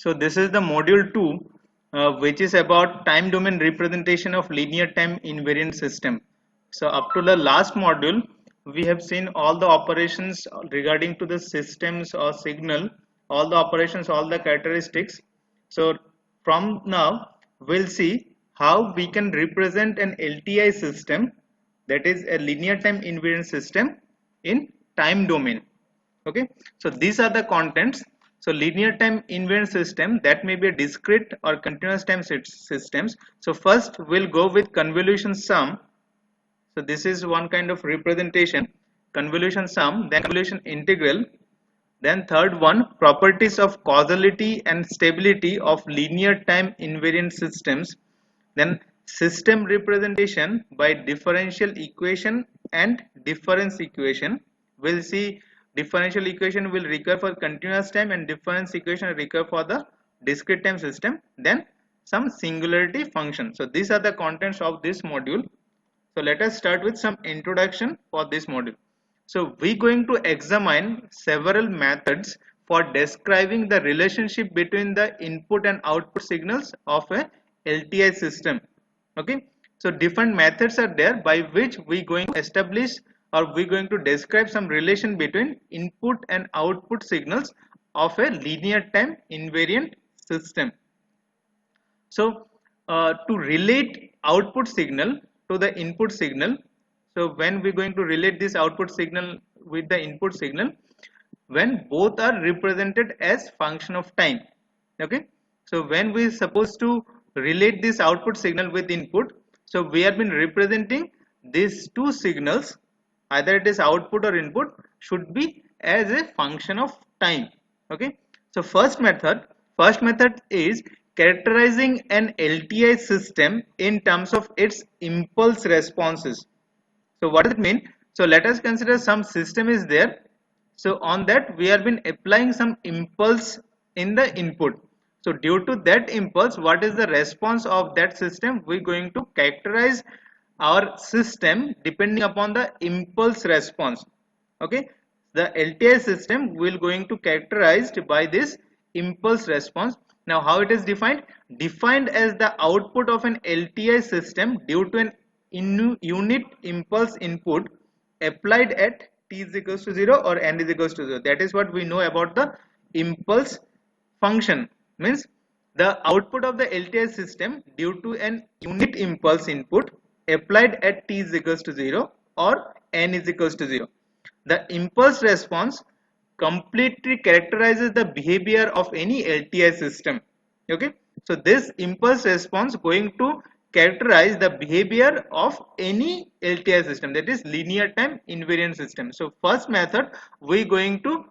So this is the module 2, which is about time domain representation of linear time invariant system. So up to the last module, we have seen all the operations regarding to the systems or signal, all the operations, all the characteristics. So from now, we'll see how we can represent an LTI system, that is a linear time invariant system, in time domain. Okay, so these are the contents. So linear time invariant system, that may be a discrete or continuous time systems. So first we'll go with convolution sum. So this is one kind of representation, convolution sum, then convolution integral, then third one, properties of causality and stability of linear time invariant systems, then system representation by differential equation and difference equation. We'll see differential equation will recur for continuous time and difference equation will recur for the discrete time system, then some singularity function. So these are the contents of this module. So let us start with some introduction for this module. So we're going to examine several methods for describing the relationship between the input and output signals of a LTI system. Okay, so different methods are there by which we're going to establish or we're going to describe some relation between input and output signals of a linear time invariant system. So to relate output signal to the input signal, so when we're going to relate this output signal with the input signal, when both are represented as function of time. Okay, so when we supposed to relate this output signal with input, so we have been representing these two signals, either it is output or input, should be as a function of time. Okay, so first method is characterizing an LTI system in terms of its impulse responses. So what does it mean? So let us consider some system is there. So on that we have been applying some impulse in the input. So due to that impulse, what is the response of that system? We're going to characterize our system depending upon the impulse response. Okay, the LTI system will going to characterized by this impulse response. Now how it is defined? Defined as the output of an LTI system due to an unit impulse input applied at t is equals to 0 or n is equals to 0. That is what we know about the impulse function. Means the output of the LTI system due to an unit impulse input applied at t is equals to 0 or n is equals to 0. The impulse response completely characterizes the behavior of any LTI system. Okay, so this impulse response going to characterize the behavior of any LTI system, that is linear time invariant system. So first method, we going to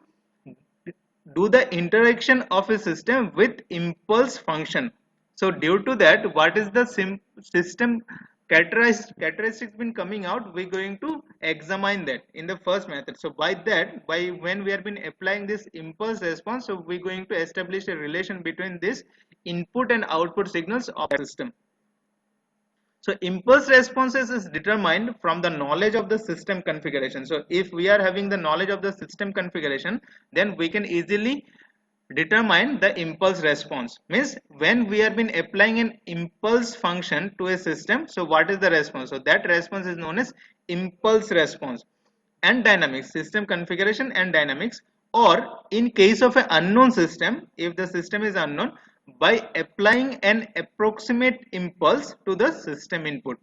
do the interaction of a system with impulse function. So due to that, what is the system characteristics been coming out, we're going to examine that in the first method. So by that, by when we have been applying this impulse response, so we're going to establish a relation between this input and output signals of the system. So impulse responses is determined from the knowledge of the system configuration. So if we are having the knowledge of the system configuration, then we can easily determine the impulse response. Means when we have been applying an impulse function to a system, so what is the response? So that response is known as impulse response. And dynamics, system configuration and dynamics, or in case of an unknown system, if the system is unknown, by applying an approximate impulse to the system input.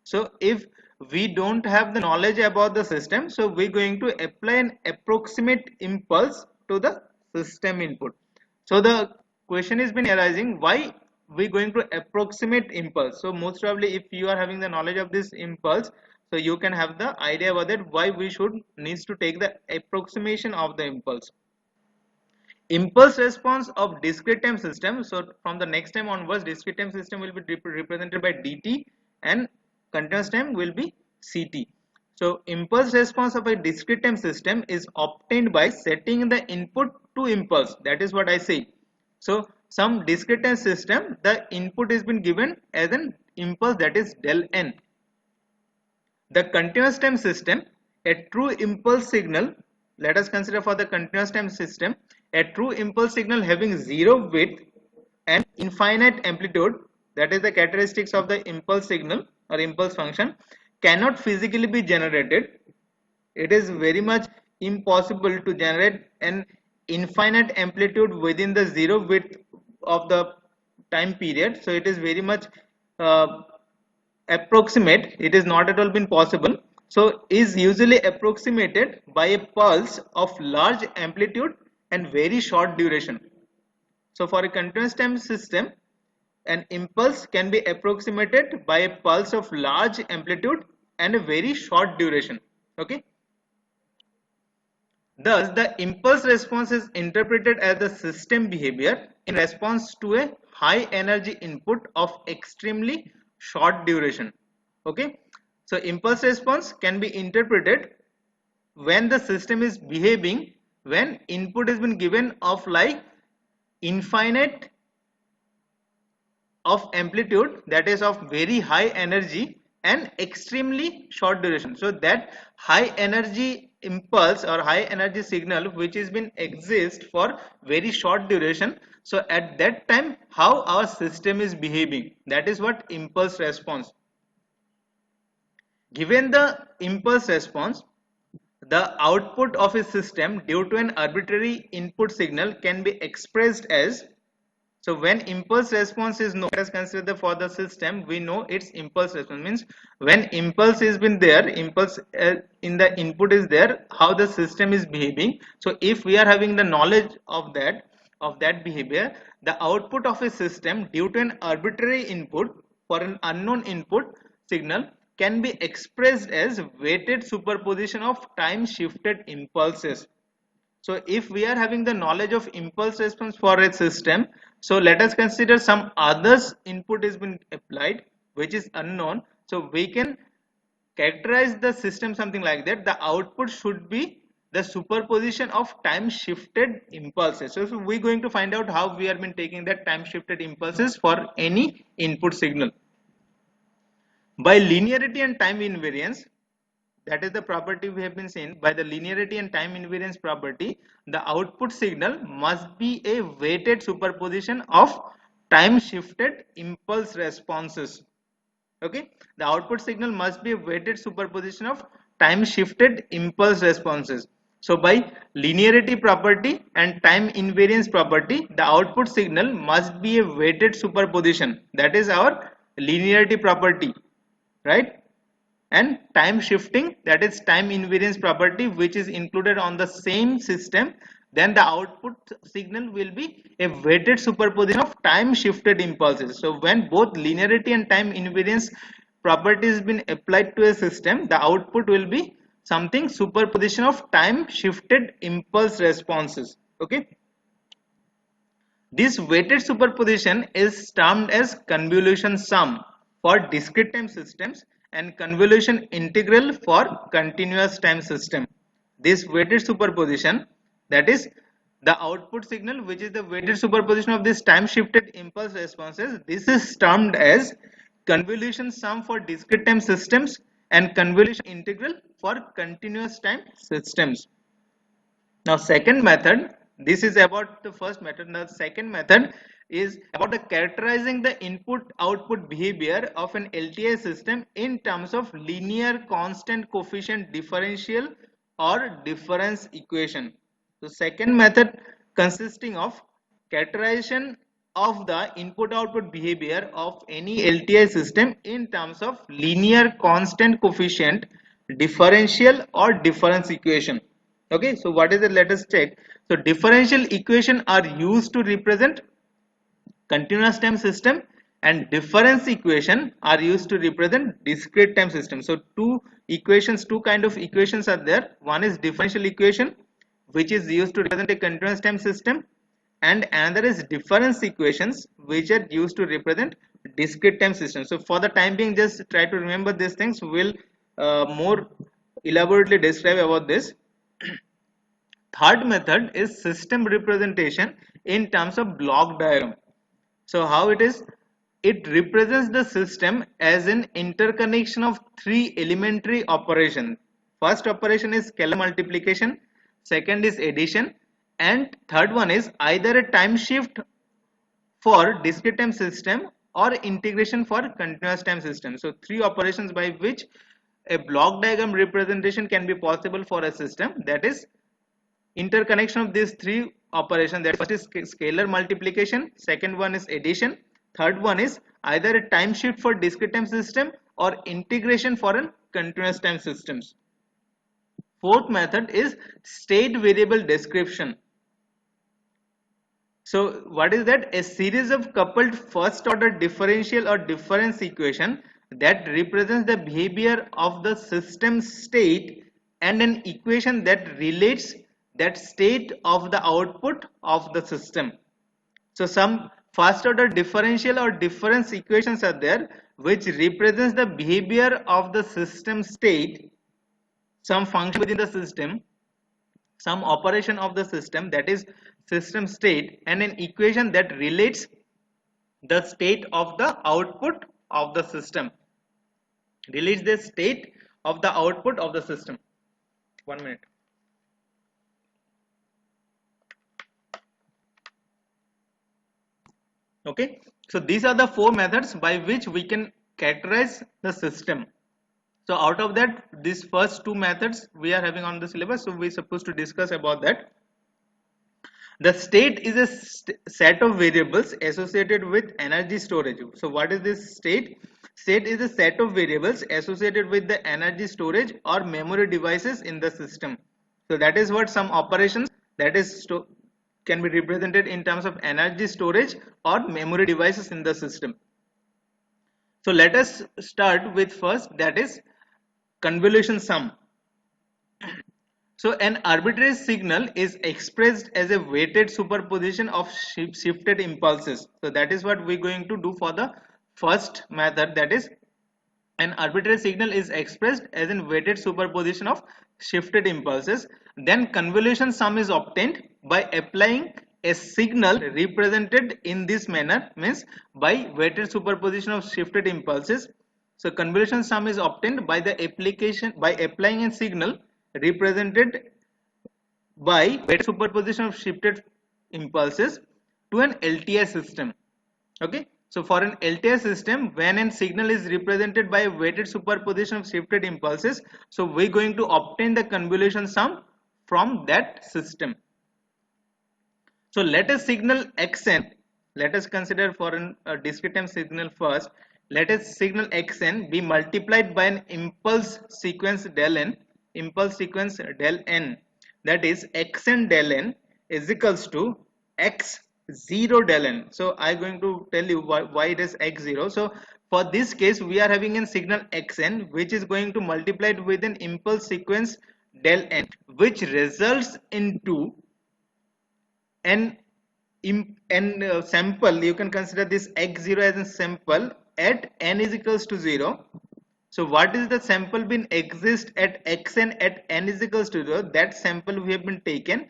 So if we don't have the knowledge about the system, so we're going to apply an approximate impulse to the system input. So the question has been arising, why we going to approximate impulse? So most probably if you are having the knowledge of this impulse, so you can have the idea about that why we should needs to take the approximation of the impulse. Impulse response of discrete time system. So from the next time onwards, discrete time system will be represented by dt and continuous time will be ct. So impulse response of a discrete time system is obtained by setting the input to impulse. That is what I say. So some discrete time system, the input has been given as an impulse, that is del n. The continuous time system, a true impulse signal, let us consider for the continuous time system, a true impulse signal having zero width and infinite amplitude, that is the characteristics of the impulse signal or impulse function, cannot physically be generated. It is very much impossible to generate an infinite amplitude within the zero width of the time period. So it is very much uh, approximate. It is not at all been possible. So is usually approximated by a pulse of large amplitude and very short duration. So for a continuous time system, an impulse can be approximated by a pulse of large amplitude and a very short duration. Okay. Thus, the impulse response is interpreted as the system behavior in response to a high energy input of extremely short duration. Okay. So impulse response can be interpreted when the system is behaving when input has been given of like infinite of amplitude, that is of very high energy and extremely short duration. So that high energy impulse or high energy signal which has been exist for very short duration, so at that time how our system is behaving, that is what impulse response. Given the impulse response, the output of a system due to an arbitrary input signal can be expressed as, so when impulse response is known, let us consider the for the system, we know its impulse response means when impulse has been there, impulse in the input is there, how the system is behaving. So if we are having the knowledge of that behavior, the output of a system due to an arbitrary input for an unknown input signal can be expressed as weighted superposition of time shifted impulses. So if we are having the knowledge of impulse response for a system, so let us consider some others input has been applied which is unknown. So we can characterize the system something like that. The output should be the superposition of time shifted impulses. So we're going to find out how we have been taking that time shifted impulses for any input signal. By linearity and time invariance, that is the property we have been seen. By the linearity and time invariance property, the output signal must be a weighted superposition of time shifted impulse responses. Okay, the output signal must be a weighted superposition of time shifted impulse responses. So by linearity property and time invariance property, the output signal must be a weighted superposition. That is our linearity property, right? And time shifting, that is time invariance property, which is included on the same system, then the output signal will be a weighted superposition of time shifted impulses. So when both linearity and time invariance properties been applied to a system, the output will be something superposition of time shifted impulse responses. Okay, this weighted superposition is termed as convolution sum for discrete time systems and convolution integral for continuous time system. This weighted superposition, that is the output signal which is the weighted superposition of this time shifted impulse responses, this is termed as convolution sum for discrete time systems and convolution integral for continuous time systems. Now second method, this is about the first method. Now second method is about the characterizing the input output behavior of an LTI system in terms of linear constant coefficient differential or difference equation. So second method consisting of characterization of the input output behavior of any LTI system in terms of linear constant coefficient differential or difference equation. Okay, so what is it? Let us check. So differential equation are used to represent continuous time system and difference equation are used to represent discrete time system. So two equations, two kind of equations are there. One is differential equation which is used to represent a continuous time system, and another is difference equations which are used to represent discrete time system. So for the time being, just try to remember these things. We'll more elaborately describe about this. Third method is system representation in terms of block diagram. So how it is? It represents the system as an interconnection of three elementary operations. First operation is scalar multiplication, second is addition, and third one is either a time shift for discrete time system or integration for continuous time system. So three operations by which a block diagram representation can be possible for a system, that is interconnection of these three operations. That first is scalar multiplication, second one is addition, third one is either a time shift for discrete time system or integration for a continuous time systems. Fourth method is state variable description. So what is that? A series of coupled first order differential or difference equation that represents the behavior of the system state and an equation that relates that state of the output of the system. So some first order differential or difference equations are there which represents the behavior of the system state, some function within the system, some operation of the system, that is system state, and an equation that relates the state of the output of the system, relates the state of the output of the system. 1 minute. Okay, so these are the four methods by which we can characterize the system. So out of that, these first two methods we are having on the syllabus, so we are supposed to discuss about that. The state is a set of variables associated with energy storage. So what is this state? State is a set of variables associated with the energy storage or memory devices in the system. So that is what some operations that is can be represented in terms of energy storage or memory devices in the system. So let us start with first, that is convolution sum. So an arbitrary signal is expressed as a weighted superposition of shifted impulses. So that is what we're going to do for the first method, that is an arbitrary signal is expressed as a weighted superposition of shifted impulses. Then convolution sum is obtained by applying a signal represented in this manner, means by weighted superposition of shifted impulses. So convolution sum is obtained by the application by applying a signal represented by weighted superposition of shifted impulses to an LTI system. Okay, so for an LTI system, when a signal is represented by a weighted superposition of shifted impulses, so we're going to obtain the convolution sum from that system. So let a signal xn, let us consider for a discrete time signal first, let a signal xn be multiplied by an impulse sequence del n, that is xn del n is equals to x0 del n. So I'm going to tell you why it is x0. So for this case we are having a signal xn which is going to multiply with an impulse sequence del n, which results into an sample. You can consider this x0 as a sample at n is equals to 0. So what is the sample been exist at xn at n is equals to 0? That sample we have been taken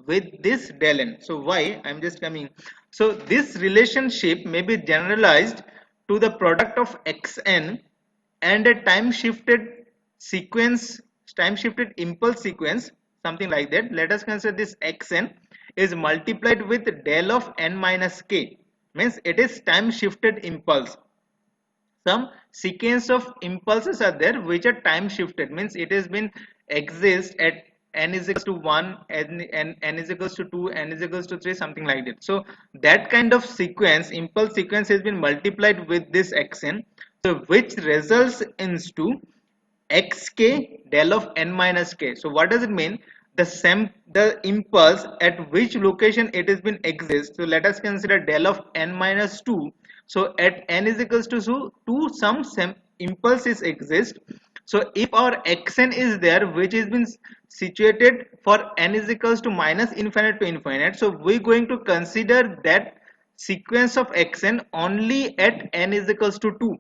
with this del n. So why? I'm just coming. So this relationship may be generalized to the product of xn and a time shifted sequence, time shifted impulse sequence, something like that. Let us consider this xn is multiplied with del of n minus k, means it is time shifted impulse. Some sequence of impulses are there which are time shifted, means it has been exist at n is equals to 1, n is equals to 2, n is equals to 3, something like that. So that kind of sequence, impulse sequence, has been multiplied with this xn, so which results into xk del of n minus k. So what does it mean? The impulse at which location it has been exist. So let us consider del of n minus 2. So at n is equals to 2, some impulses exist. So if our xn is there which has been situated for n is equals to minus infinite to infinite, so we're going to consider that sequence of xn only at n is equals to 2.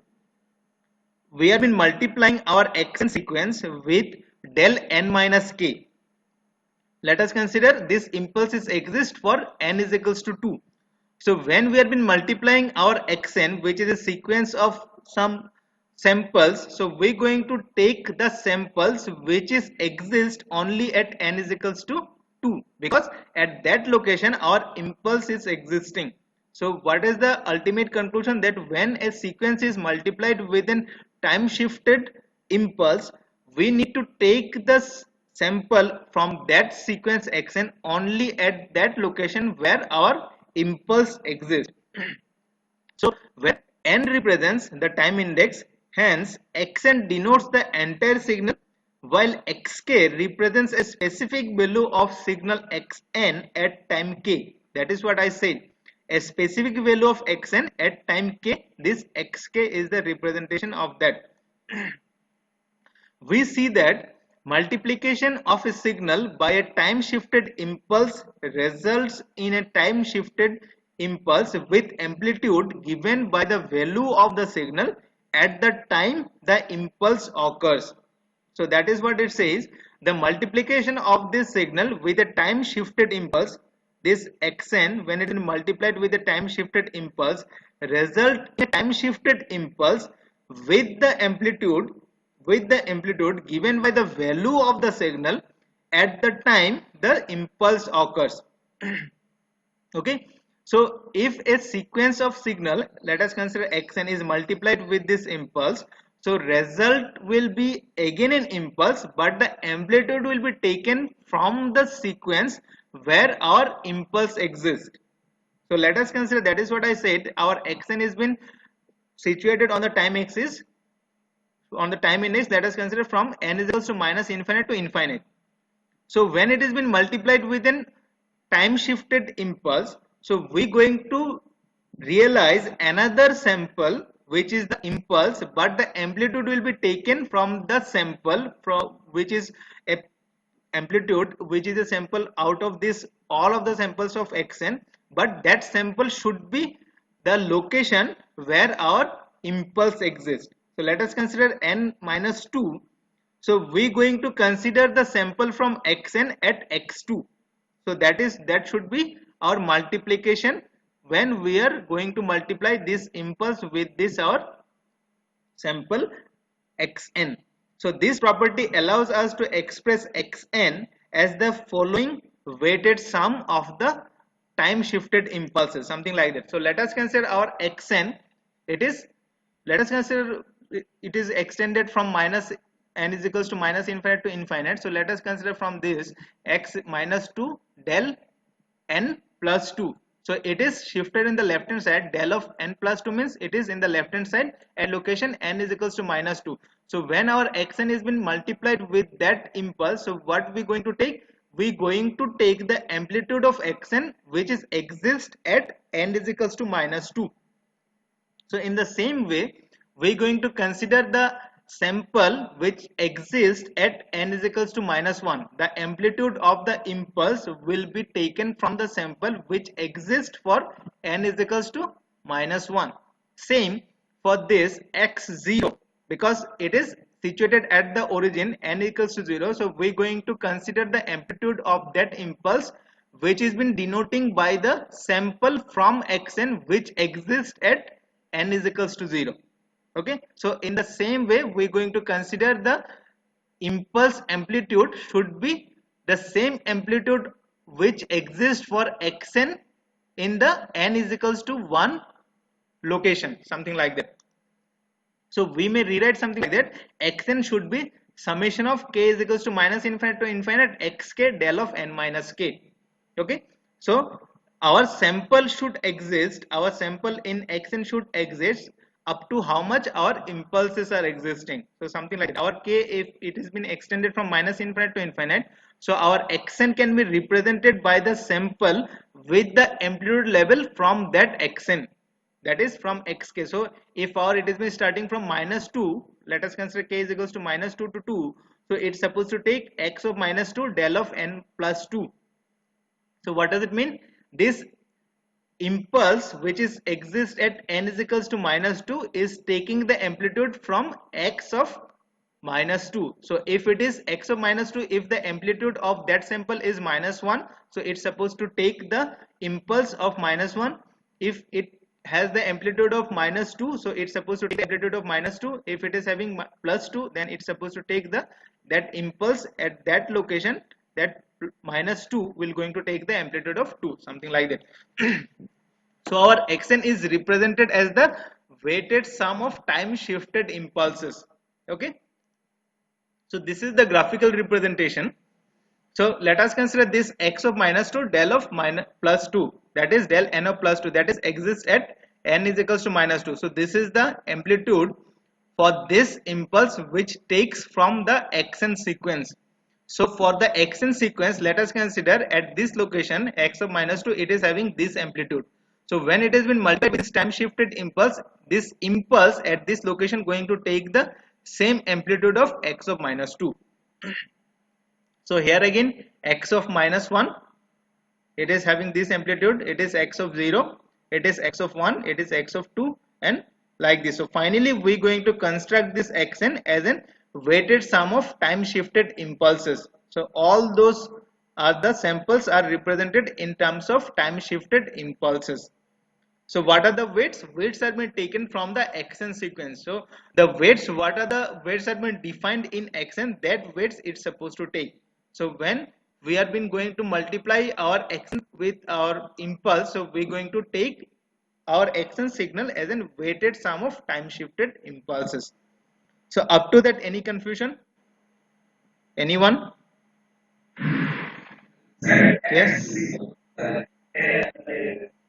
We have been multiplying our xn sequence with del n minus k. Let us consider this impulses exist for n is equals to 2. So when we have been multiplying our xn, which is a sequence of some samples, so we're going to take the samples which is exist only at n is equals to 2, because at that location our impulse is existing. So what is the ultimate conclusion? That when a sequence is multiplied with an time shifted impulse, we need to take the sample from that sequence xn only at that location where our impulse exists. So when n represents the time index, hence xn denotes the entire signal, while xk represents a specific value of signal xn at time k. That is what I said. A specific value of xn at time k. This xk is the representation of that. We see that multiplication of a signal by a time shifted impulse results in a time shifted impulse with amplitude given by the value of the signal at the time the impulse occurs. So that is what it says. The multiplication of this signal with a time shifted impulse, this xn, when it is multiplied with a time shifted impulse, result in a time shifted impulse with the amplitude given by the value of the signal at the time the impulse occurs. Okay, so if a sequence of signal, let us consider xn, is multiplied with this impulse, so result will be again an impulse, but the amplitude will be taken from the sequence where our impulse exists. So let us consider, that is what I said, our xn has been situated on the time axis, on the time index. Let us consider from n is equals to minus infinite to infinite. So when it has been multiplied with an time shifted impulse, so we going to realize another sample which is the impulse, but the amplitude will be taken from the sample from which is a amplitude which is a sample out of this all of the samples of xn, but that sample should be the location where our impulse exists. So let us consider n minus 2. So we going to consider the sample from xn at x2. So that should be our multiplication when we are going to multiply this impulse with this our sample xn. So this property allows us to express xn as the following weighted sum of the time shifted impulses, something like that. So let us consider our xn. It is, let us consider it is extended from minus n is equals to minus infinite to infinite. So let us consider from this x minus 2 del n plus 2. So it is shifted in the left hand side. Del of n plus 2 means it is in the left hand side at location n is equals to minus 2. So when our xn has been multiplied with that impulse, so what we going to take? We going to take the amplitude of xn which is exist at n is equals to minus 2. So in the same way, we are going to consider the sample which exists at n is equals to minus 1. The amplitude of the impulse will be taken from the sample which exists for n is equals to minus 1. Same for this x0, because it is situated at the origin n equals to 0. So we are going to consider the amplitude of that impulse which is been denoting by the sample from xn which exists at n is equals to 0. Okay, so in the same way we are going to consider the impulse amplitude should be the same amplitude which exists for xn in the n is equals to 1 location, something like that. So we may rewrite something like that. Xn should be summation of k is equals to minus infinite to infinite xk del of n minus k. Okay, so our sample should exist, our sample in xn should exist up to how much our impulses are existing. So something like that. Our k, if it has been extended from minus infinite to infinite, so our xn can be represented by the sample with the amplitude level from that xn, that is from xk. So if our it has been starting from minus 2, let us consider k is equals to minus 2 to 2, so it's supposed to take x of minus 2 del of n plus 2. So what does it mean? This impulse which is exists at n is equals to minus 2 is taking the amplitude from x of minus 2. So if it is x of minus 2, if the amplitude of that sample is minus 1, so it's supposed to take the impulse of minus 1. If it has the amplitude of minus 2, so it's supposed to take the amplitude of minus 2. If it is having plus 2, then it's supposed to take the that impulse at that location, that minus 2 will going to take the amplitude of 2, something like that. So our xn is represented as the weighted sum of time shifted impulses. Okay, so this is the graphical representation. So let us consider this x of minus 2 del of minus plus 2, that is del n of plus 2, that is exists at n is equals to minus 2. So this is the amplitude for this impulse which takes from the xn sequence. So for the xn sequence, let us consider at this location x of minus 2, it is having this amplitude. So when it has been multiplied with this time shifted impulse, this impulse at this location going to take the same amplitude of x of minus 2. So here again x of minus 1, it is having this amplitude, it is x of 0, it is x of 1, it is x of 2, and like this. So finally we are going to construct this xn as an weighted sum of time shifted impulses. So all those are the samples are represented in terms of time shifted impulses. So what are the weights? Weights are been taken from the xn sequence. So the weights, what are the weights are been defined in xn, that weights it's supposed to take. So when we have been going to multiply our xn with our impulse, so we're going to take our xn signal as a weighted sum of time shifted impulses. So up to that, any confusion? Anyone? Yes?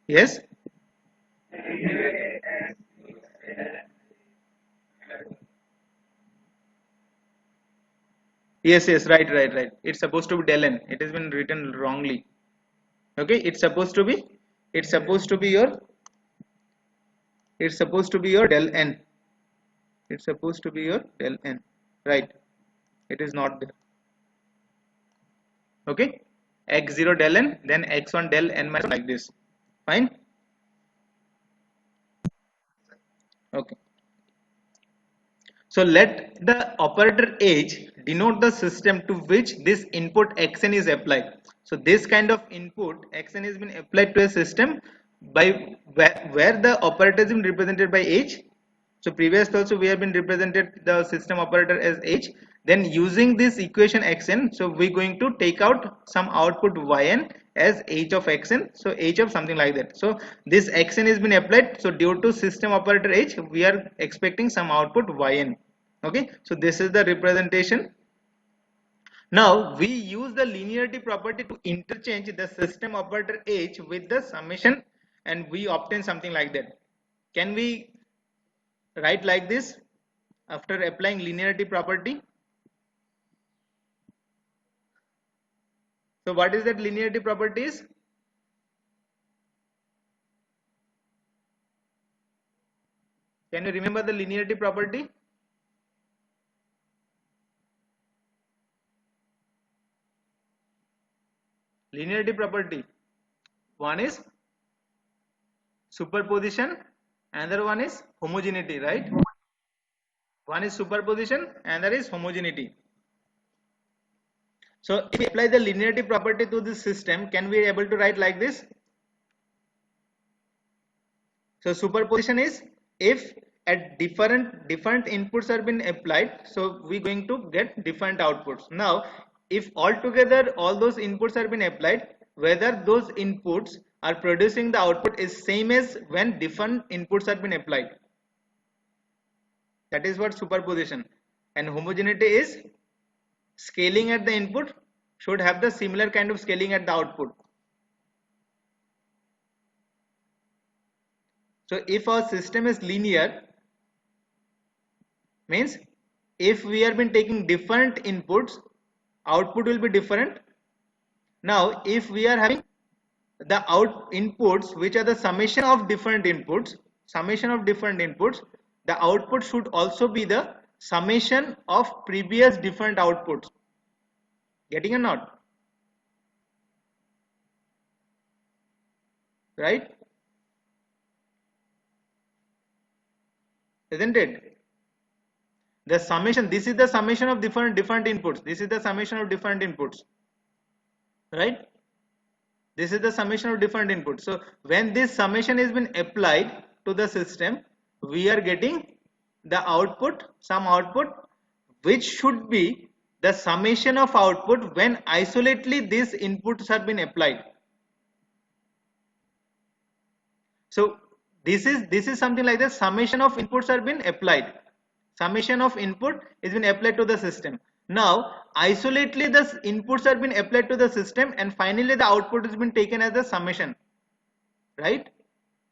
Yes? Yes, right. It's supposed to be del n. It has been written wrongly. Okay, it's supposed to be your, it's supposed to be your del n. It's supposed to be your del n. Right. It is not there. Okay. X0 del n, then x1 del n minus like this. Fine. Okay. So let the operator H denote the system to which this input xn is applied. So this kind of input xn has been applied to a system by where the operator is represented by H. So previously also we have been represented the system operator as H. Then using this equation xn, so we're going to take out some output yn as h of xn, so h of something like that. So this xn has been applied, so due to system operator h we are expecting some output yn. Okay, so this is the representation. Now we use the linearity property to interchange the system operator h with the summation, and we obtain something like that. Can we write like this after applying linearity property? So what is that linearity properties? Can you remember the linearity property? Linearity property. One is superposition, another one is homogeneity, right? One is superposition, another is homogeneity. So if we apply the linearity property to this system, can we be able to write like this? So superposition is if at different inputs are been applied, so we're going to get different outputs. Now if altogether all those inputs are been applied, whether those inputs are producing the output is same as when different inputs are been applied. That is what superposition. And homogeneity is scaling at the input should have the similar kind of scaling at the output. So if our system is linear, means if we have been taking different inputs, output will be different. Now if we are having the inputs which are the summation of different inputs, the output should also be the summation of previous different outputs. Getting or not? Right? Isn't it? The summation, this is the summation of different inputs. This is the summation of different inputs. Right? This is the summation of different inputs. So when this summation has been applied to the system, we are getting the output, some output which should be the summation of output when isolately these inputs have been applied. So this is something like the summation of inputs are been applied. Summation of input is been applied to the system. Now isolately the inputs are been applied to the system, and finally the output has been taken as the summation. Right?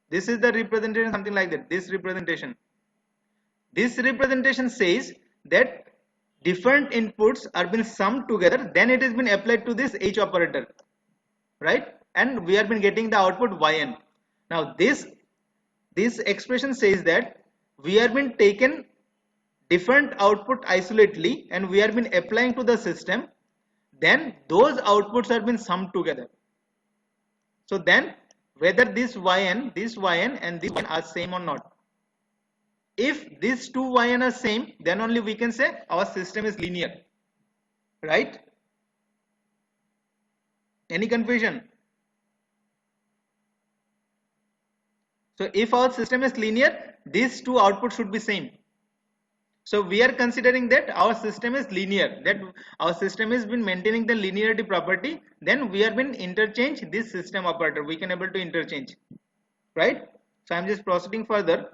This is the representation, something like that. This representation says that different inputs are been summed together, then it has been applied to this H operator, right? And we have been getting the output yn. Now this expression says that we have been taken different output isolately and we have been applying to the system, then those outputs have been summed together. So then whether this yn and this yn are same or not. If these two yn are same, then only we can say our system is linear, right? Any confusion? So if our system is linear, these two outputs should be same. So we are considering that our system is linear, that our system has been maintaining the linearity property, then we have been interchange this system operator, we can able to interchange, right? So I'm just proceeding further.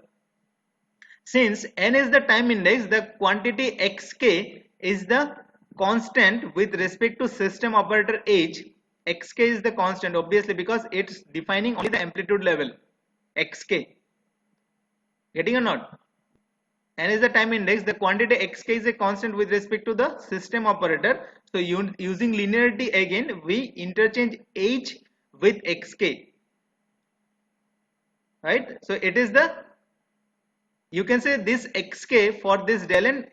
Since n is the time index, the quantity xk is the constant with respect to system operator h. Xk is the constant obviously because it's defining only the amplitude level xk. Getting or not? N is the time index, the quantity xk is a constant with respect to the system operator. So using linearity again, we interchange h with xk, right? So it is the, you can say this xk for this del n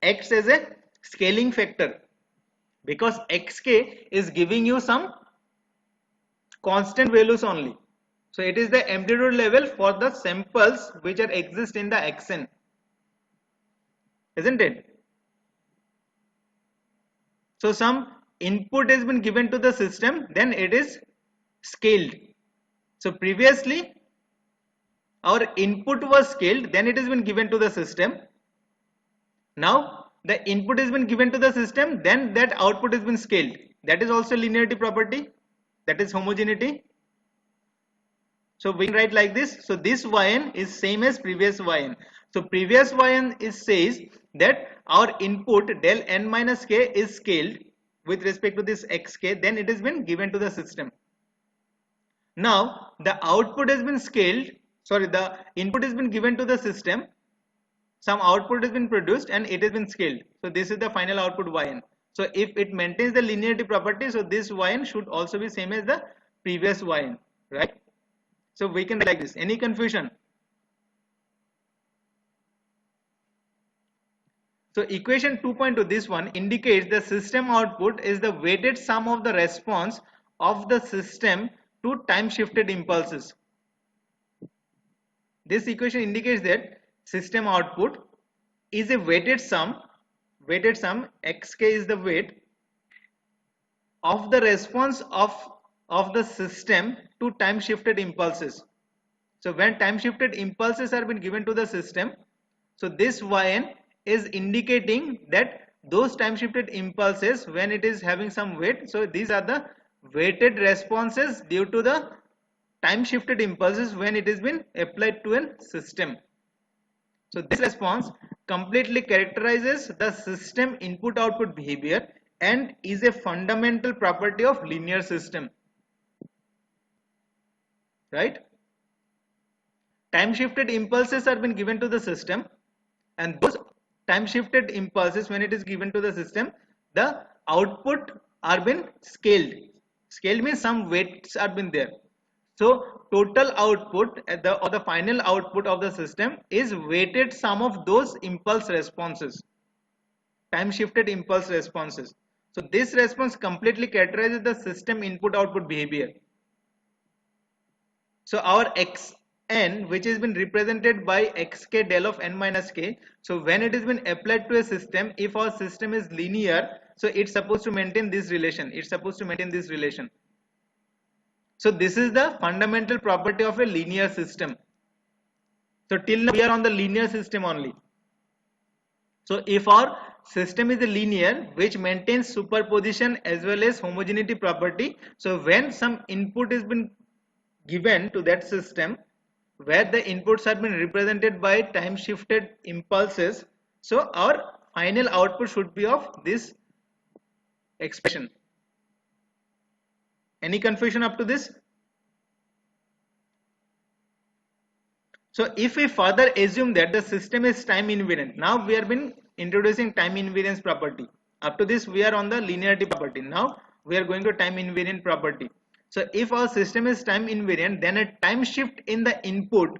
acts as a scaling factor because xk is giving you some constant values only. So it is the amplitude level for the samples which are exist in the xn, isn't it? So some input has been given to the system, then it is scaled. So previously our input was scaled, then it has been given to the system. Now the input has been given to the system, then that output has been scaled. That is also linearity property, that is homogeneity. So we can write like this. So this yn is same as previous yn. So previous yn is says that our input del n minus k is scaled with respect to this xk, then it has been given to the system. Now the output has been scaled, sorry, the input has been given to the system, some output has been produced and it has been scaled. So this is the final output yn. So if it maintains the linearity property, so this yn should also be same as the previous yn, right? So we can write like this. Any confusion? So equation 2.2, this one indicates the system output is the weighted sum of the response of the system to time shifted impulses. This equation indicates that system output is a weighted sum, xk is the weight of the response of the system to time shifted impulses. So when time shifted impulses are been given to the system, so this yn is indicating that those time shifted impulses when it is having some weight, so these are the weighted responses due to the time shifted impulses when it has been applied to a system. So this response completely characterizes the system input output behavior and is a fundamental property of linear system, right? Time shifted impulses are been given to the system, and those time shifted impulses when it is given to the system, the output are been scaled. Scaled means some weights are been there. So total output or the final output of the system is weighted sum of those impulse responses, time shifted impulse responses. So this response completely characterizes the system input output behavior. So our xn, which has been represented by xk del of n minus k, so when it has been applied to a system, if our system is linear, so it's supposed to maintain this relation, So this is the fundamental property of a linear system. So till now we are on the linear system only. So if our system is a linear which maintains superposition as well as homogeneity property, so when some input has been given to that system, where the inputs have been represented by time shifted impulses. So our final output should be of this expression. Any confusion up to this? So if we further assume that the system is time invariant, now we have been introducing time invariance property. Up to this we are on the linearity property. Now we are going to time invariant property. So if our system is time invariant, then a time shift in the input,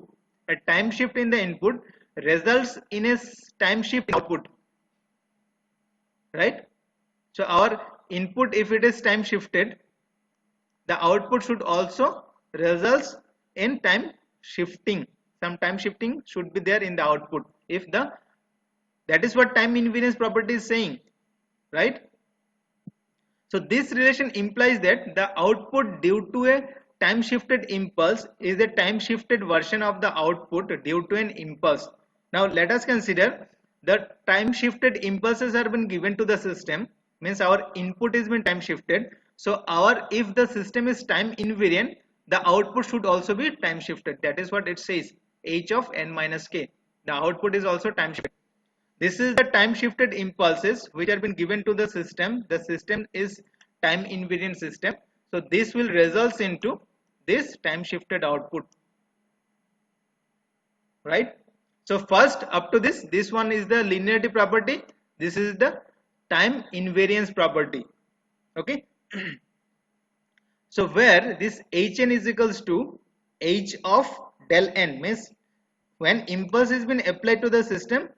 results in a time shift in output, right? So our input, if it is time shifted, the output should also results in time shifting. Some time shifting should be there in the output. If the that is what time invariance property is saying, right? So this relation implies that the output due to a time shifted impulse is a time shifted version of the output due to an impulse. Now let us consider the time shifted impulses are been given to the system, means our input is been time shifted. So if the system is time invariant, the output should also be time shifted. That is what it says, h of n minus k. The output is also time shifted. This is the time shifted impulses which have been given to the system. The system is time invariant system. So this will result into this time shifted output, right? So first up to this one is the linearity property. This is the time invariance property. Okay. So where this hn is equals to h of del n, means when impulse has been applied to the system,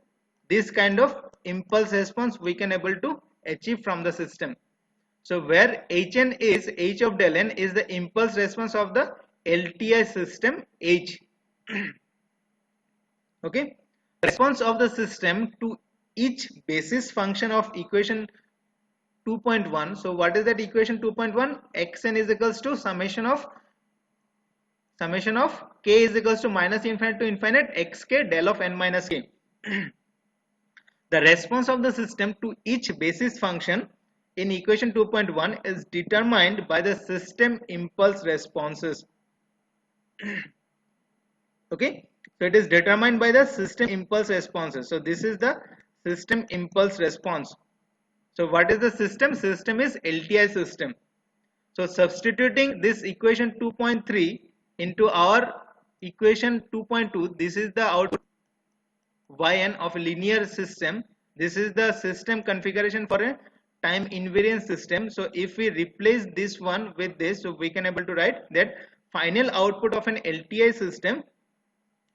this kind of impulse response we can able to achieve from the system. So where hn is h of del n is the impulse response of the LTI system h. Okay, response of the system to each basis function of equation 2.1. So what is that equation 2.1? xn is equals to summation of k is equals to minus infinite to infinite xk del of n minus k. The response of the system to each basis function in equation 2.1 is determined by the system impulse responses. Okay, so it is determined by the system impulse responses. So this is the system impulse response. So what is the system? System is LTI system. So substituting this equation 2.3 into our equation 2.2, this is the output yn of a linear system. This is the system configuration for a time invariant system. So if we replace this one with this, so we can able to write that final output of an LTI system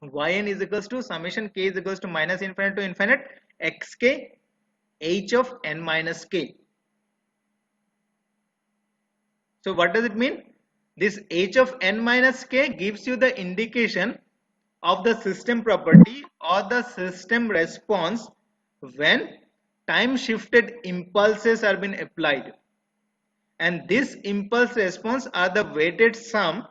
yn is equals to summation k is equals to minus infinite to infinite xk h of n minus k. So what does it mean? This h of n minus k gives you the indication of the system property or the system response when time shifted impulses are been applied, and this impulse response are the weighted sum.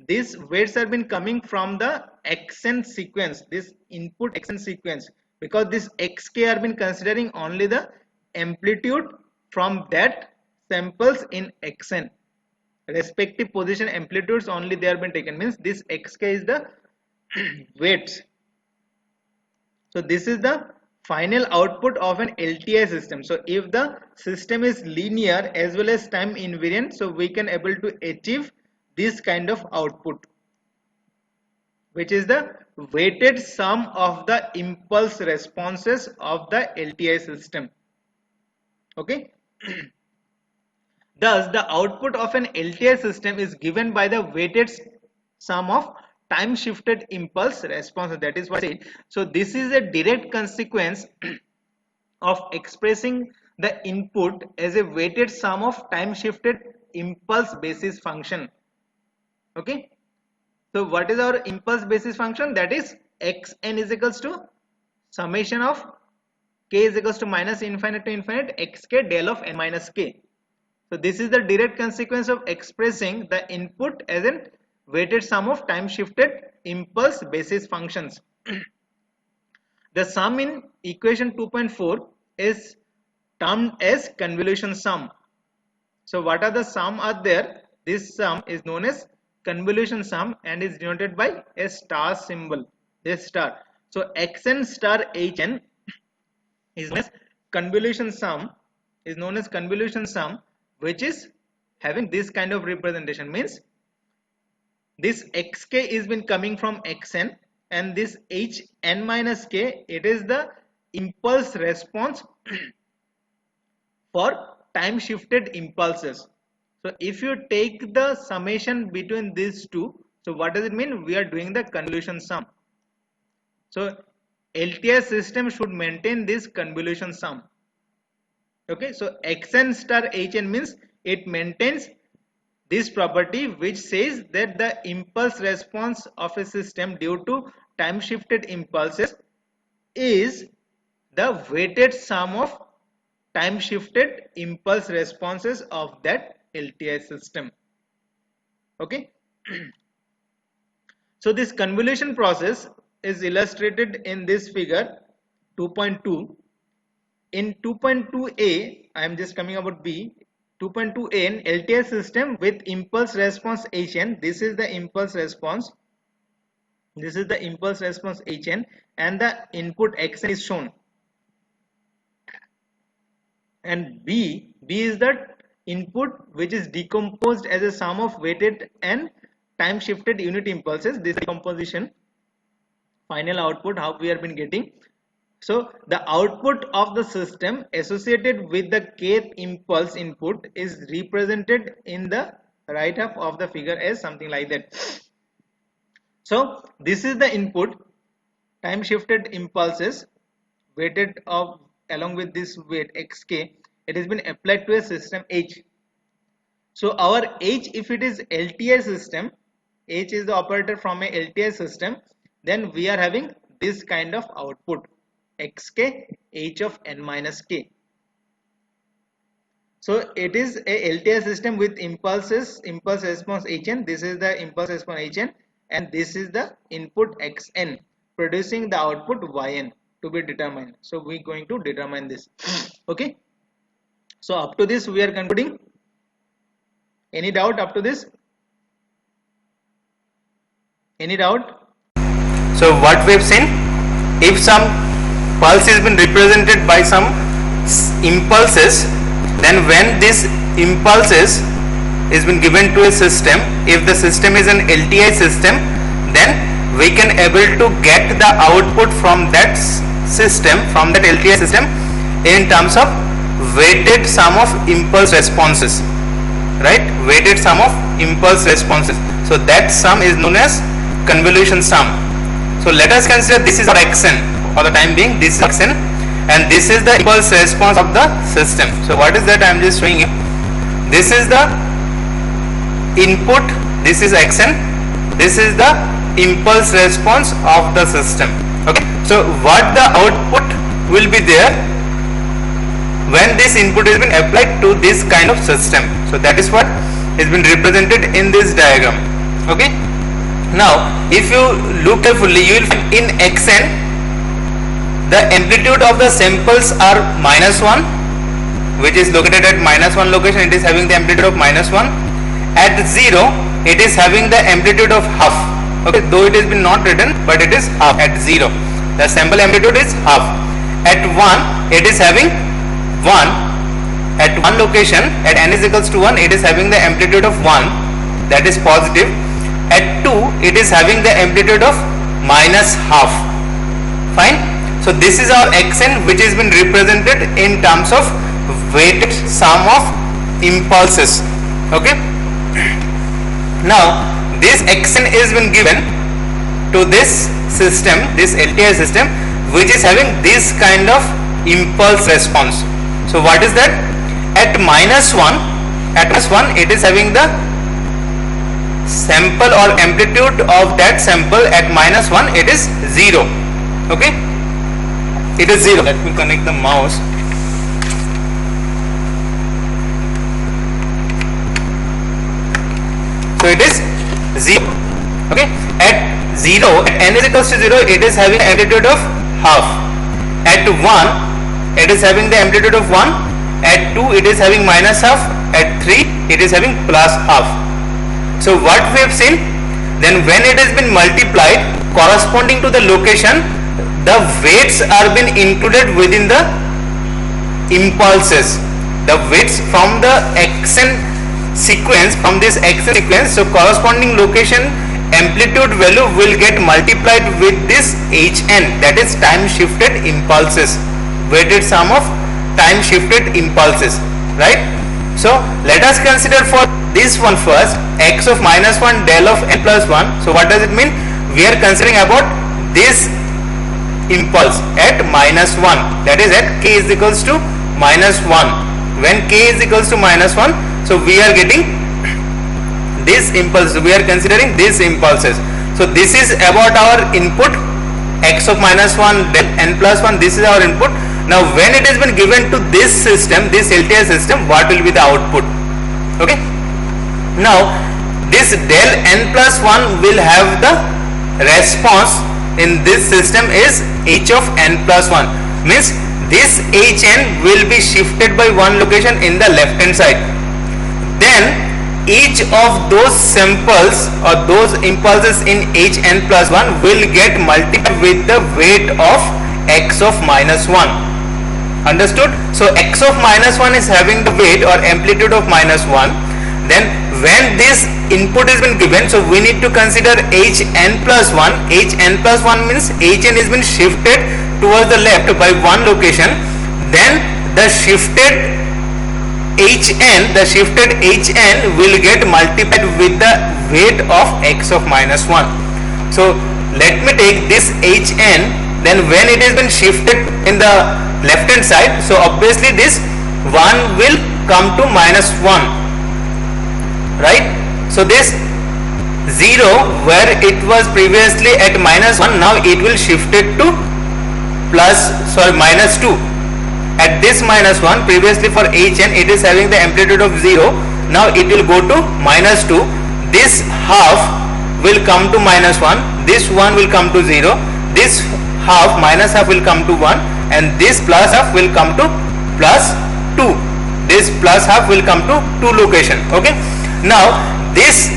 These weights have been coming from the xn sequence, this input xn sequence, because this xk are been considering only the amplitude from that samples in xn, respective position amplitudes only they have been taken, means this xk is the weights. So this is the final output of an LTI system. So if the system is linear as well as time invariant, so we can able to achieve this kind of output, which is the weighted sum of the impulse responses of the LTI system. Okay. Thus the output of an LTI system is given by the weighted sum of time shifted impulse response. That is what I said. So this is a direct consequence of expressing the input as a weighted sum of time shifted impulse basis function. Okay, so what is our impulse basis function? That is xn is equals to summation of k is equals to minus infinite to infinite xk del of n minus k. So this is the direct consequence of expressing the input as a weighted sum of time shifted impulse basis functions. The sum in equation 2.4 is termed as convolution sum. So what are the sum are there? This sum is known as convolution sum and is denoted by a star symbol, this star. So xn star hn is known as convolution sum, which is having this kind of representation. Means this xk is been coming from xn, and this hn minus k, it is the impulse response for time shifted impulses. So if you take the summation between these two, so what does it mean? We are doing the convolution sum. So LTI system should maintain this convolution sum. Okay, so xn star hn means it maintains this property which says that the impulse response of a system due to time shifted impulses is the weighted sum of time shifted impulse responses of that LTI system. Okay. So this convolution process is illustrated in this figure 2.2. In 2.2a, I am just coming about B. 2.2a, in LTI system with impulse response Hn, this is the impulse response. This is the impulse response Hn, and the input Xn is shown. And B is the input which is decomposed as a sum of weighted and time shifted unit impulses. This decomposition, final output, how we have been getting. So the output of the system associated with the kth impulse input is represented in the right half of the figure as something like that. So this is the input, time shifted impulses weighted of along with this weight xk. It has been applied to a system H. So our H, if it is LTI system, H is the operator from a LTI system, then we are having this kind of output, xk h of n minus k. So it is a LTI system with impulse response hn. This is the impulse response hn, and this is the input xn producing the output yn to be determined. So we are going to determine this. Okay. So up to this we are concluding. Any doubt up to this? Any doubt? So what we have seen, if some pulse has been represented by some impulses, then when this impulses is been given to a system, if the system is an LTI system, then we can able to get the output from that system, from that LTI system, in terms of weighted sum of impulse responses, right? Weighted sum of impulse responses. So that sum is known as convolution sum. So let us consider this is our xn. For the time being, this is xn, and this is the impulse response of the system. So what is that? I am just showing you. This is the input, this is xn, this is the impulse response of the system. Okay. So what the output will be there when this input has been applied to this kind of system. So that is what has been represented in this diagram. Okay. Now if you look carefully, you will find in xn the amplitude of the samples are -1, which is located at -1 location. It is having the amplitude of -1. At 0 it is having the amplitude of half. Okay, though it has been not written, but it is half. At 0 the sample amplitude is half. At 1 it is having 1. At one location, at n is equals to 1, it is having the amplitude of 1, that is positive. At 2 it is having the amplitude of -half. Fine. So this is our xn, which has been represented in terms of weighted sum of impulses. Okay. Now this xn is been given to this system, this LTI system, which is having this kind of impulse response. So what is that? At -1, it is having the sample or amplitude of that sample at -1, it is 0. Okay, it is 0. Let me connect the mouse. So it is 0. Okay, at 0, at n is equals to 0, it is having amplitude of half. At 1 it is having the amplitude of 1. At 2 it is having -half. At 3 it is having +half. So what we have seen, then when it has been multiplied corresponding to the location, the weights are been included within the impulses. The weights from the xn sequence, from this xn sequence, so corresponding location amplitude value will get multiplied with this hn, that is time shifted impulses, weighted sum of time shifted impulses, right? So let us consider for this one first, x of minus 1 del of n plus 1. So what does it mean? We are considering about this impulse at minus 1, that is at k is equals to minus 1. When k is equals to minus 1, so we are getting this impulse, we are considering these impulses. So this is about our input, x of minus 1 del n plus 1, this is our input. Now when it has been given to this system, this LTI system, what will be the output? Okay, now this del n plus 1 will have the response in this system is h of n plus 1, means this hn will be shifted by one location in the left hand side. Then each of those samples or those impulses in hn plus 1 will get multiplied with the weight of x of minus 1. Understood? So x of minus 1 is having the weight or amplitude of minus 1. Then when this input has been given, so we need to consider hn plus 1. Hn plus 1 means hn has been shifted towards the left by one location. Then the shifted hn will get multiplied with the weight of x of minus 1. So let me take this hn, then when it has been shifted in the left hand side, so obviously this 1 will come to minus 1, right? So this 0 where it was previously at minus 1, now it will shift it to minus 2. At this minus 1, previously for hn it is having the amplitude of 0, now it will go to minus 2. This half will come to minus 1, this 1 will come to 0, this half minus half will come to 1, and this plus half will come to plus 2. This plus half will come to 2 location. Okay, now this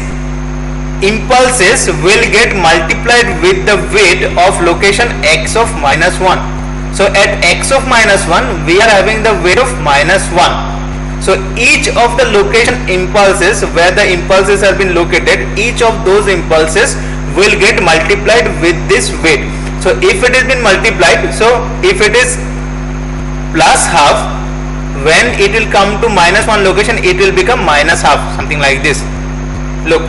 impulses will get multiplied with the weight of location x of minus 1. So at x of minus 1 we are having the weight of minus 1. So each of the location impulses where the impulses have been located, each of those impulses will get multiplied with this weight. So if it has been multiplied, so if it is plus half, when it will come to minus 1 location it will become minus half, something like this. Look,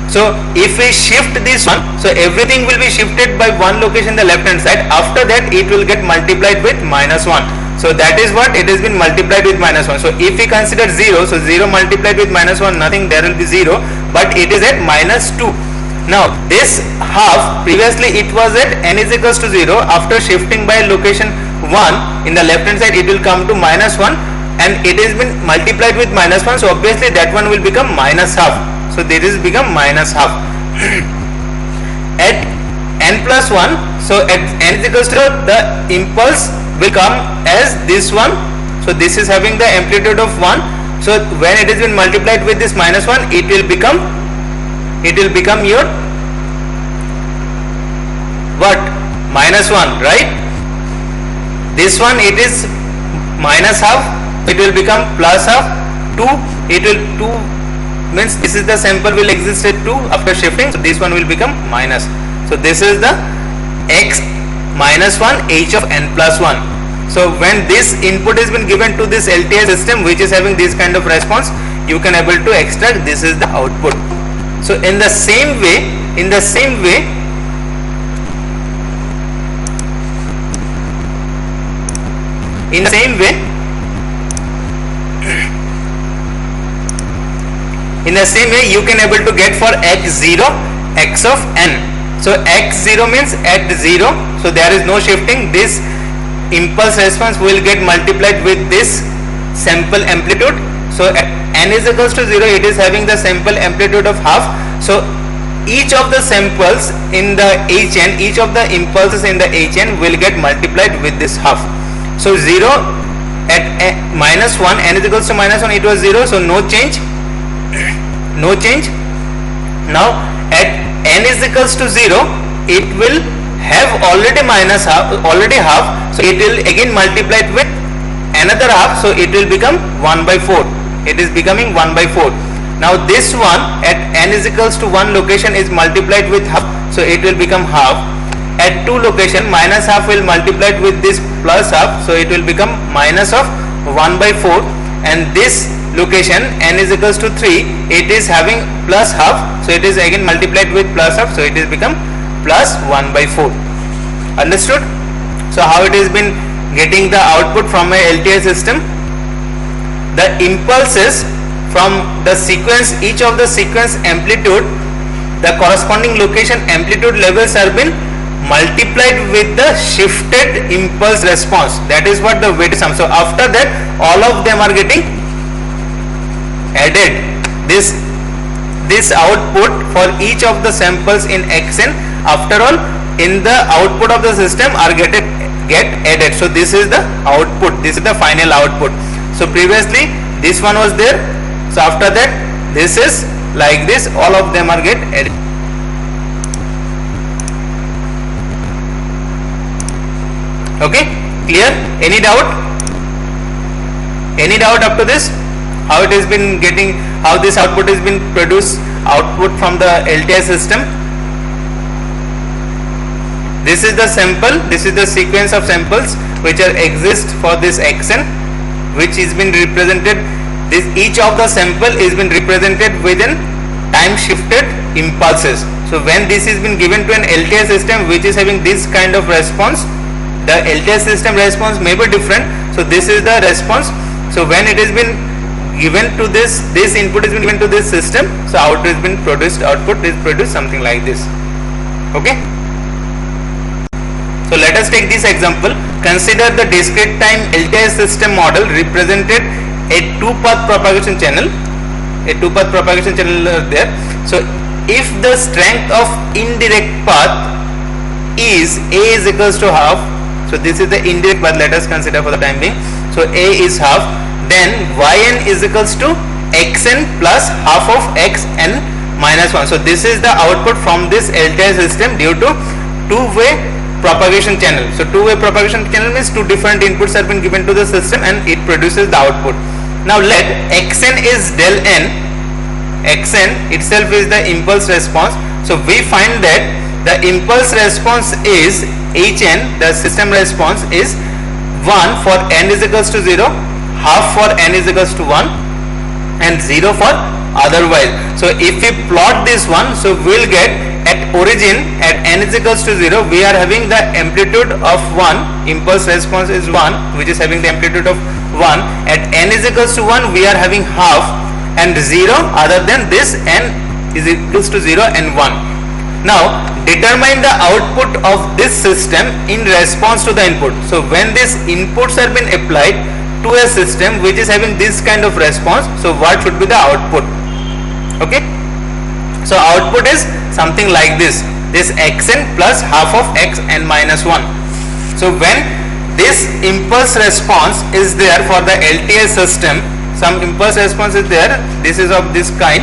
so if we shift this one, so everything will be shifted by one location in the left hand side. After that it will get multiplied with minus 1. So that is what it has been multiplied with minus 1. So if we consider 0, so 0 multiplied with minus 1, nothing, there will be 0, but it is at minus 2. Now this half, previously it was at n is equals to 0, after shifting by location 1 in the left hand side it will come to minus 1, and it has been multiplied with minus 1, so obviously that one will become minus half. So this is become minus half. At n plus 1, so at n is equals to, the impulse will come as this one, so this is having the amplitude of 1, so when it has been multiplied with this minus 1 it will become your what, minus 1, right? This one it is minus half, it will become plus half. 2, it will 2 means this is the sample will exist at 2 after shifting, so this one will become minus. So this is the x minus 1 h of n plus 1. So when this input has been given to this LTI system which is having this kind of response, you can able to extract this is the output. So in the same way, in the same way you can able to get for x0 x of n. So x0 means at 0, so there is no shifting, this impulse response will get multiplied with this sample amplitude. So at n is equals to 0 it is having the sample amplitude of half, so each of the samples in the hn, each of the impulses in the hn will get multiplied with this half. So 0 at minus 1, n is equals to minus 1, it was 0, so no change, no change. Now at n is equals to 0, it will have already half, so it will again multiply it with another half, so it will become 1 by 4. It is becoming 1 by 4. Now this one at n is equals to 1 location is multiplied with half, so it will become half. At 2 location, minus half will multiply it with this plus half, so it will become minus of 1 by 4. And this location n is equals to 3, it is having plus half, so it is again multiplied with plus half, so it is become plus 1 by 4. Understood? So how it has been getting the output from a LTI system? The impulses from the sequence, each of the sequence amplitude, the corresponding location amplitude levels have been multiplied with the shifted impulse response. That is what the weighted sum. So after that, all of them are getting added. This output for each of the samples in Xn, after all, in the output of the system are get added. So this is the output. This is the final output. So previously this one was there. So after that, this is like this. All of them are get added. Okay, clear? Any doubt? Any doubt up to this? How it has been getting, how this output has been produced, output from the LTI system? This is the sample, this is the sequence of samples which are exist for this Xn, which is been represented, this each of the sample is been represented within time shifted impulses. So when this is been given to an LTI system which is having this kind of response, the LTI system response may be different. So this is the response. So when it has been given to this input has been given to this system, so output has been produced, output is produced something like this. Okay. So let us take this example. Consider the discrete time LTI system model represented a two-path propagation channel. A two-path propagation channel there. So if the strength of indirect path is A is equals to half, so this is the indirect path, let us consider for the time being. So A is half, then Yn is equals to Xn plus half of Xn minus 1. So this is the output from this LTI system due to two-way propagation channel. So two-way propagation channel means two different inputs have been given to the system and it produces the output. Now let Xn is del n. Xn itself is the impulse response. So we find that the impulse response is Hn, the system response is 1 for n is equals to 0, half for n is equals to 1 and 0 for otherwise. So if we plot this one, so we will get at origin at n is equals to 0, we are having the amplitude of 1, impulse response is 1, which is having the amplitude of 1. At n is equals to 1, we are having half and 0 other than this n is equals to 0 and 1. Now determine the output of this system in response to the input. So when these inputs have been applied to a system which is having this kind of response, so what should be the output? Okay. So output is something like this Xn plus half of Xn minus 1. So when this impulse response is there for the LTI system, some impulse response is there, this is of this kind.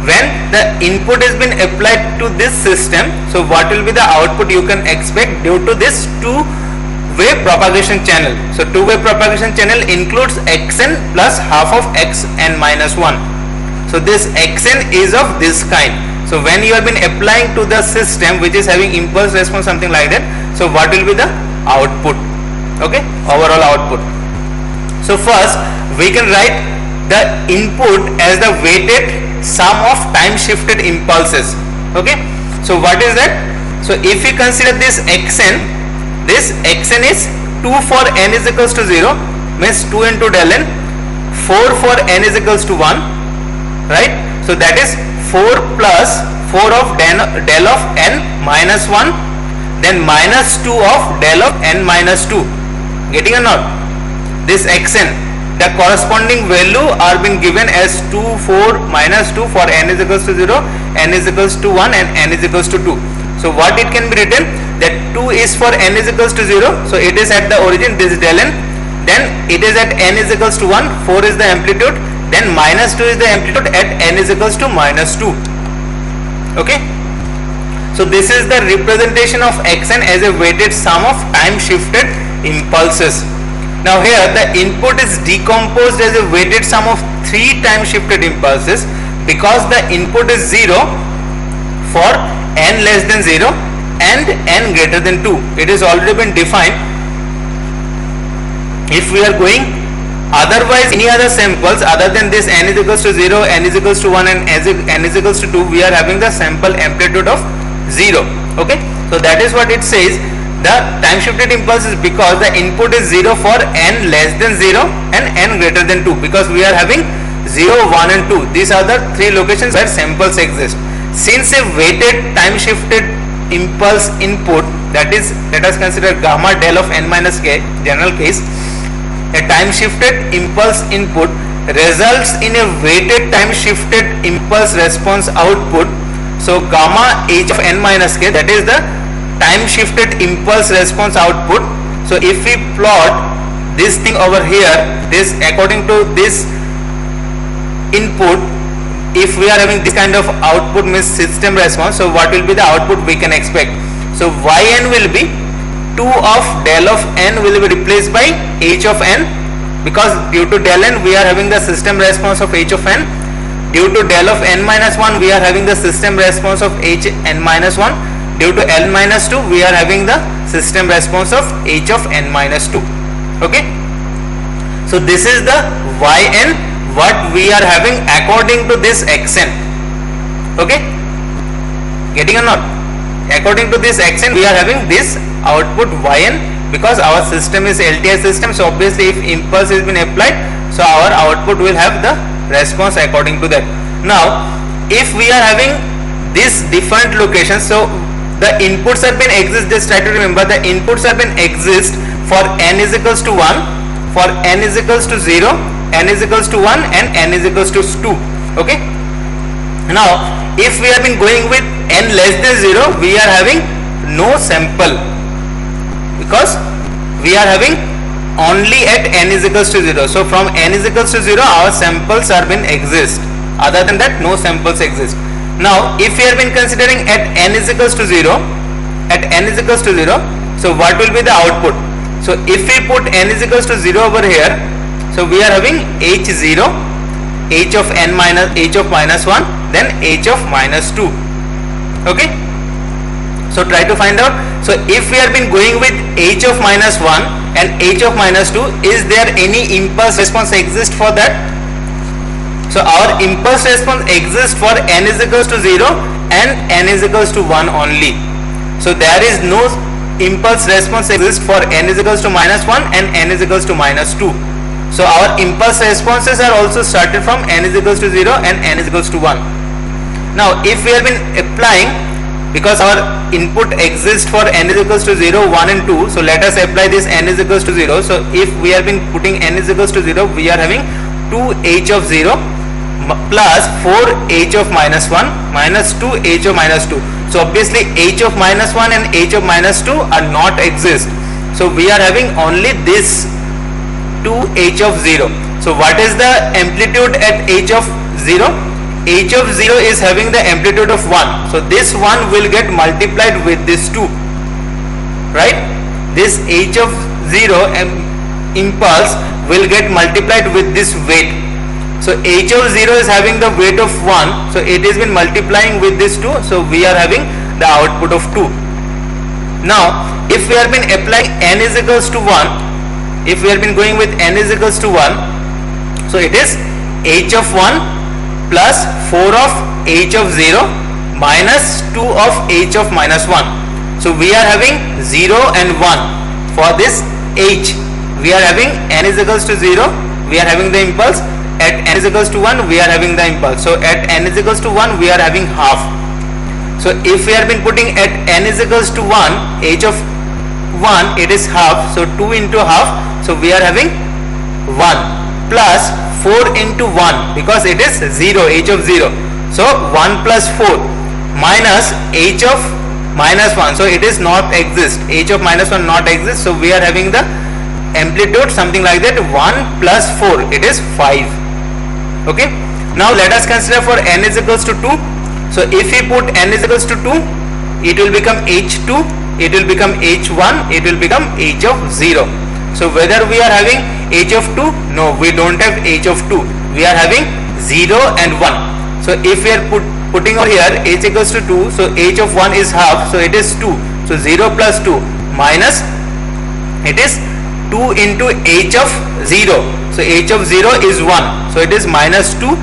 When the input has been applied to this system, so what will be the output you can expect due to this two-way propagation channel. So two-way propagation channel includes Xn plus half of Xn minus 1. So this Xn is of this kind. So when you have been applying to the system which is having impulse response something like that, so what will be the output? Okay, overall output. So first we can write the input as the weighted sum of time shifted impulses. Okay, so what is that? So if we consider this Xn is 2 for n is equals to 0, means 2 into del n, 4 for n is equals to 1, right? So that is 4 plus 4 of del of n minus 1, then minus 2 of del of n minus 2. Getting or not? This Xn, the corresponding value are been given as 2, 4, minus 2 for n is equals to 0, n is equals to 1 and n is equals to 2. So what it can be written, that 2 is for n is equals to 0, so it is at the origin, this is del n, then it is at n is equals to 1, 4 is the amplitude, then minus 2 is the amplitude at n is equals to minus 2. Okay, so this is the representation of xn as a weighted sum of time shifted impulses. Now here the input is decomposed as a weighted sum of 3 time shifted impulses because the input is 0 for n less than 0 and n greater than 2. It is already been defined. If we are going otherwise any other samples other than this n is equals to 0, n is equals to 1 and n is equals to 2, we are having the sample amplitude of 0. Okay, so that is what it says. The time shifted impulse is because the input is 0 for n less than 0 and n greater than 2, because we are having 0, 1 and 2. These are the 3 locations where samples exist. Since a weighted time shifted impulse input, that is, let us consider gamma del of n minus k, general case, a time shifted impulse input results in a weighted time shifted impulse response output. So gamma h of n minus k, that is the time shifted impulse response output. So if we plot this thing over here, this according to this input, if we are having this kind of output means system response, so what will be the output we can expect? So yn will be 2 of del of n will be replaced by h of n, because due to del n we are having the system response of h of n. Due to del of n minus 1 we are having the system response of h n minus 1. Due to L minus 2 we are having the system response of h of n minus 2. Okay, so this is the yn what we are having according to this xn. Okay, getting or not? According to this xn we are having this output yn, because our system is LTI system, so obviously if impulse has been applied, so our output will have the response according to that. Now if we are having this different locations, so the inputs have been exist, just try to remember the inputs have been exist for n is equals to 1, for n is equals to 0, n is equals to 1 and n is equals to 2. Okay, now if we have been going with n less than 0, we are having no sample, because we are having only at n is equals to 0. So from n is equals to 0 our samples are been exist, other than that no samples exist. Now if we have been considering at n is equals to 0, at n is equals to 0, so what will be the output? So if we put n is equals to 0 over here, so we are having h0, h of n minus h of minus 1, then h of minus 2. Okay, so try to find out. So if we have been going with h of minus 1 and h of minus 2, is there any impulse response exist for that? So our impulse response exists for n is equals to 0 and n is equals to 1 only. So there is no impulse response exist for n is equals to minus 1 and n is equals to minus 2. So our impulse responses are also started from n is equals to 0 and n is equals to 1. Now if we have been applying, because our input exists for n is equals to 0, 1 and 2, so let us apply this n is equals to 0. So if we have been putting n is equals to 0, we are having 2h of 0 plus 4h of minus 1 minus 2h of minus 2. So obviously h of minus 1 and h of minus 2 are not exist. So we are having only this 2h of 0. So what is the amplitude at h of 0? H of 0 is having the amplitude of 1. So this 1 will get multiplied with this 2. Right? This h of 0 impulse will get multiplied with this weight. So h of 0 is having the weight of 1, so it has been multiplying with this 2, so we are having the output of 2. Now if we have been applying n is equals to 1, if we have been going with n is equals to 1, so it is h of 1 plus 4 of h of 0 minus 2 of h of minus 1. So we are having 0 and 1 for this h. We are having n is equals to 0, we are having the impulse. At n is equals to 1 we are having the impulse. So at n is equals to 1 we are having half. So if we have been putting at n is equals to 1, h of 1 it is half, so 2 into half, so we are having 1 plus 4 into 1 because it is 0, h of 0. So 1 plus 4 minus h of minus 1, so it is not exist, h of minus 1 not exist, so we are having the amplitude something like that, 1 plus 4 it is 5. Okay, now let us consider for n is equals to 2. So if we put n is equals to 2, it will become h2, it will become h1, it will become h of 0. So whether we are having h of 2, no, we don't have h of 2, we are having 0 and 1. So if we are putting over here h equals to 2, so h of 1 is half, so it is 2. So 0 plus 2 minus, it is 2 into h of 0. So h of 0 is 1, so it is minus 2.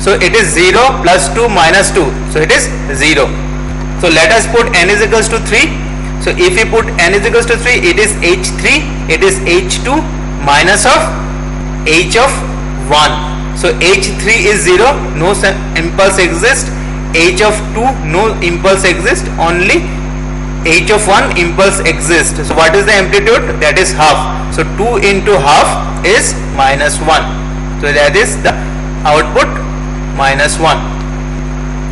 So it is 0 plus 2 minus 2, so it is 0. So let us put n is equals to 3. So if we put n is equals to 3, it is h3, it is h2 minus of h of 1. So h3 is 0, no impulse exists. H of 2, no impulse exists, only h of 1 impulse exists. So what is the amplitude? That is half. So 2 into half is minus 1. So that is the output, minus 1.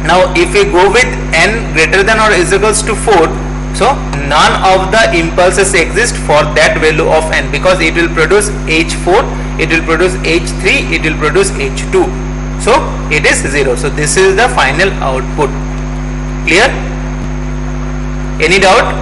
Now if we go with n greater than or is equals to 4, so none of the impulses exist for that value of n, because it will produce h4, it will produce h3, it will produce h2. So it is 0. So this is the final output. Clear? Any doubt?